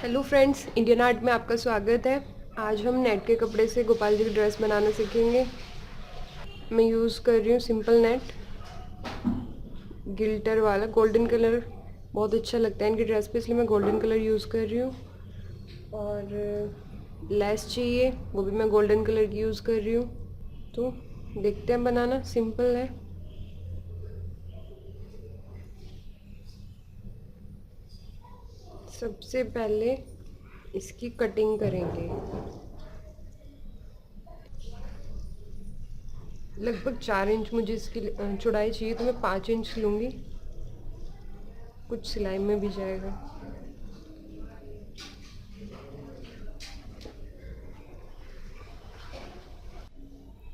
Hello friends, Indian art में आपका स्वागत है। आज हम नेट के कपड़े से गोपाल जी की ड्रेस बनाना सीखेंगे। मैं यूज़ कर रही हूँ सिंपल नेट, गिल्टर वाला। गोल्डन कलर बहुत अच्छा लगता है इनकी ड्रेस पे, इसलिए मैं गोल्डन कलर यूज़ कर रही हूँ। और लेस चाहिए, वो भी मैं गोल्डन कलर की यूज़ कर रही हूँ। तो देखते हैं, बनाना सिंपल है। सबसे पहले इसकी कटिंग करेंगे। लगभग 4 इंच मुझे इसकी चौड़ाई चाहिए, तो मैं 5 इंच लूँगी। कुछ सिलाई में भी जाएगा।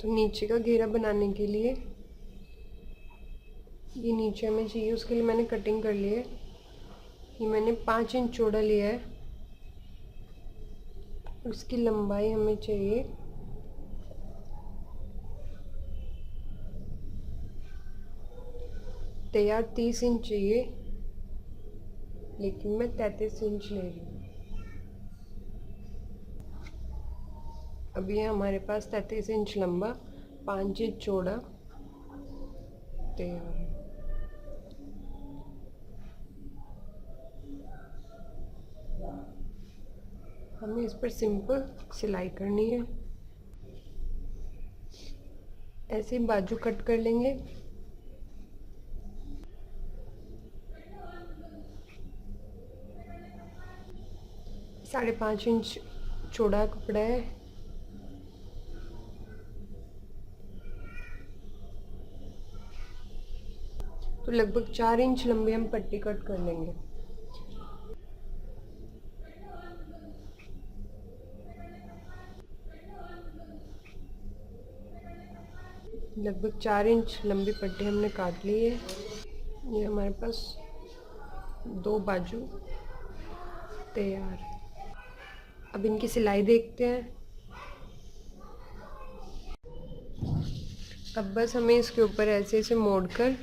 तो नीचे का घेरा बनाने के लिए ये नीचे हमें चाहिए, उसके लिए मैंने कटिंग कर ली है। ये मैंने 5 इंच चौड़ा लिया है। उसकी लंबाई हमें चाहिए 30 इंच चाहिए, लेकिन मैं 33 इंच ले रही हूँ। अब ये हमारे पास 33 इंच लंबा, 5 इंच चौड़ा तैयार है। हमें इस पर सिंपल सिलाई करनी है। ऐसे ही बाजू कट कर लेंगे। साढ़े 5 इंच चौड़ा कपड़ा है। तो लगभग 4 इंच लंबी हम पट्टी कट कर लेंगे। लगभग 4 इंच लंबी पट्टी हमने काट ली है। ये हमारे पास 2 बाजू तैयार है। अब इनकी सिलाई देखते हैं। अब बस हमें इसके ऊपर ऐसे ऐसे मोड़कर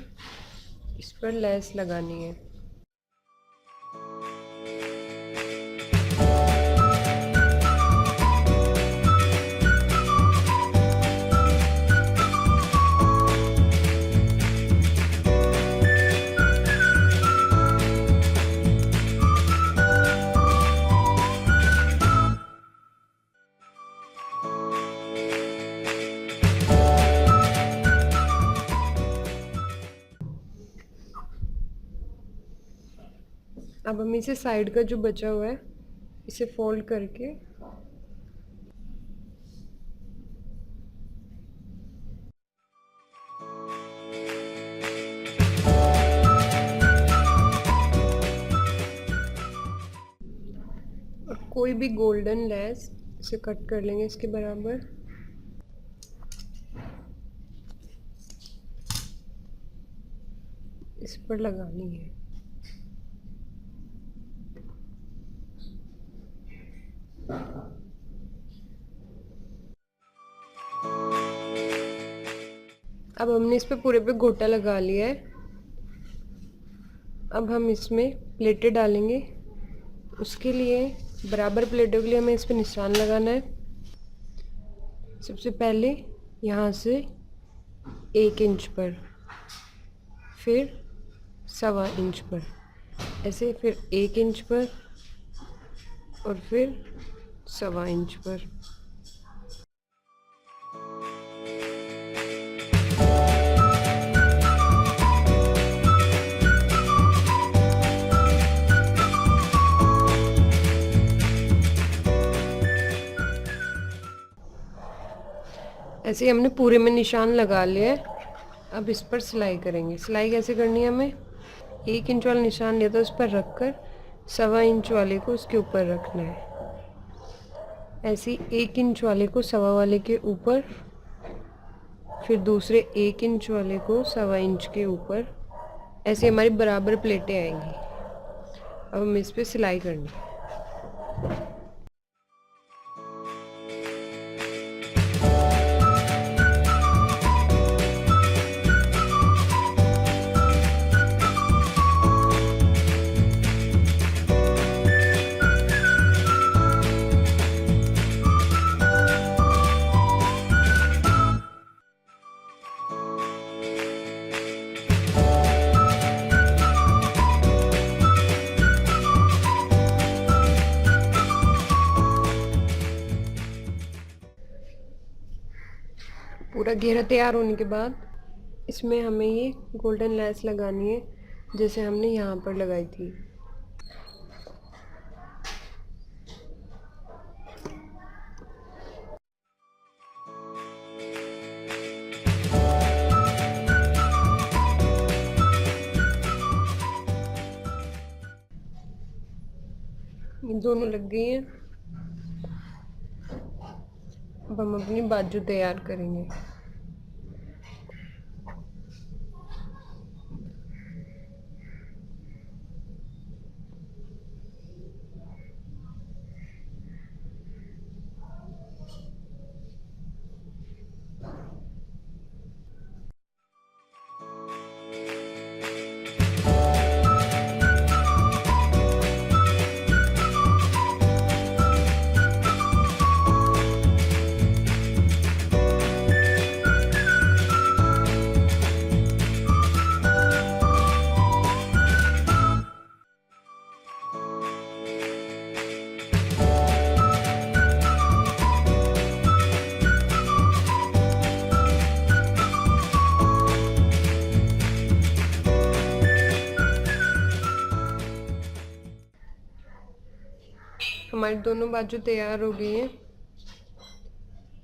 इस पर लेस लगानी है। अब हम इसे साइड का जो बचा हुआ है इसे फोल्ड करके और कोई भी गोल्डन लेस इसे कट कर लेंगे इसके बराबर। इस पर लगानी है। अब हमने इस पे पूरे पे गोटा लगा लिया है। अब हम इसमें प्लेटें डालेंगे। उसके लिए बराबर प्लेटों के लिए हमें इस पे निशान लगाना है। सबसे पहले यहाँ से 1 इंच पर, फिर 1.25 इंच पर, ऐसे फिर 1 इंच पर और फिर 1.25 इंच पर। ऐसे ही हमने पूरे में निशान लगा लिया है। अब इस पर सिलाई करेंगे। सिलाई कैसे करनी है, हमें 1 इंच वाला निशान लिया था, उस पर रख कर 1.25 इंच वाले को उसके ऊपर रखना है। ऐसे ही 1 इंच वाले को 1.25 वाले के ऊपर, फिर दूसरे 1 इंच वाले को 1.25 इंच के ऊपर। ऐसे हमारी बराबर प्लेटें आएंगी। अब हम इस पर सिलाई करनी है। पूरा घेरा तैयार होने के बाद इसमें हमें ये गोल्डन लेस लगानी है, जैसे हमने यहाँ पर लगाई थी। ये दोनों लग गई हैं। अब हम अपनी बाजू तैयार करेंगे। हमारी दोनों बाजू तैयार हो गई हैं।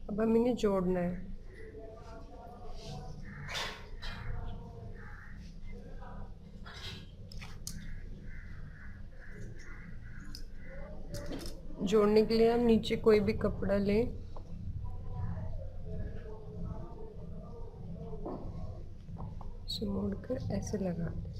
अब हम इन्हें जोड़ना है। जोड़ने के लिए हम नीचे कोई भी कपड़ा लें, इसे मोड़कर ऐसे लगा दें।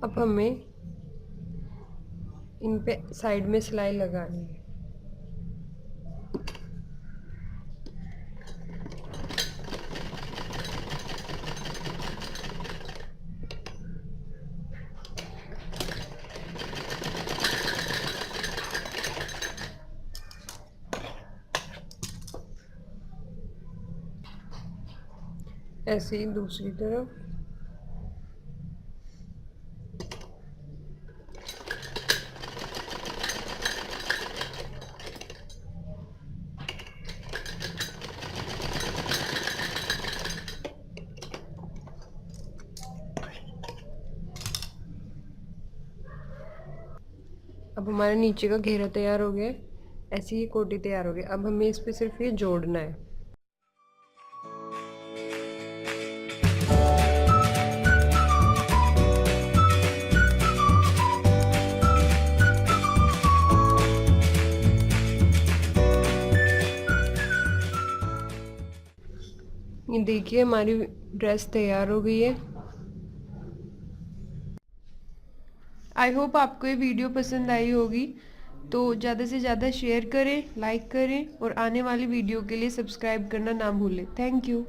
अब हमें इन पे साइड में सिलाई लगानी है। ऐसे ही दूसरी तरफ। अब हमारे नीचे का घेरा तैयार हो गया, ऐसी ही कोटी तैयार हो गई। अब हमें इस पे सिर्फ ये जोड़ना है। ये देखिए हमारी ड्रेस तैयार हो गई है। आई होप आपको ये वीडियो पसंद आई होगी, तो ज़्यादा से ज़्यादा शेयर करें, लाइक करें और आने वाली वीडियो के लिए सब्सक्राइब करना ना भूलें। Thank you.